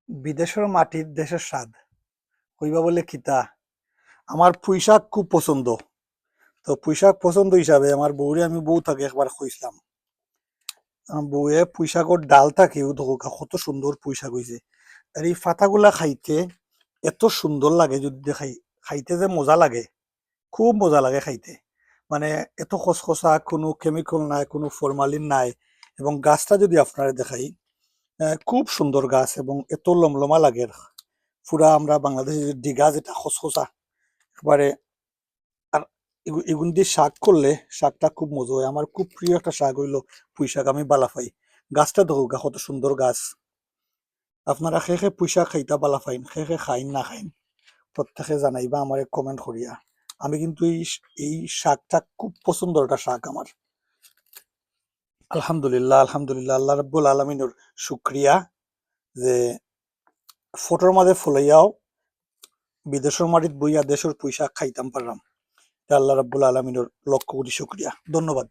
বিদেশের মাটির দেশের স্বাদ কইবা বলে খিতা। আমার পুঁইশাক খুব পছন্দ। তো পুঁইশাক পছন্দ হিসাবে আমার বউরে আমি বউ থাকে একবার কইছিলাম, বউয়ে পুঁইশাকর ডাল থাকে কত সুন্দর পুঁইশাক হয়েছে। আর এই ফাতাগুলা খাইতে এত সুন্দর লাগে, যদি দেখাই খাইতে যে মজা লাগে, খুব মজা লাগে খাইতে। মানে এত খসখসা, কোনো কেমিক্যাল নাই, কোনো ফরমালিন নাই। এবং গাছটা যদি আপনারা দেখাই, খুব সুন্দর গাছ এবং এত লমলমা লাগে। পুরা আমরা বাংলাদেশে যে ডিগা যেটা খসখসা একেবারে। আর এগুন দিয়ে শাক করলে শাকটা খুব মজা হয়। আমার খুব প্রিয় একটা শাক হইলো পুঁই শাক, আমি বালা পাই। গাছটা দেখো গা কত সুন্দর গাছ। আপনারা খে খে পুঁই শাক খাইতা বালা পাইন, খে খে খাইন না খাইন, প্রত্যেকে জানাইবা আমারে কমেন্ট করিয়া। আমি কিন্তু এই শাকটা খুব পছন্দ একটা শাক আমার। আলহামদুলিল্লাহ, আলহামদুলিল্লাহ, আল্লাহ রাব্বুল আলামিনের শুক্রিয়া যে ফটোর মাঝে ফুলাইয়াও বিদেশের মাটিত বইয়া দেশের পুঁই শাক খাইতাম পারলাম। আল্লাহ রাব্বুল আলামিনের লক্ষ কোটি শুক্রিয়া, ধন্যবাদ।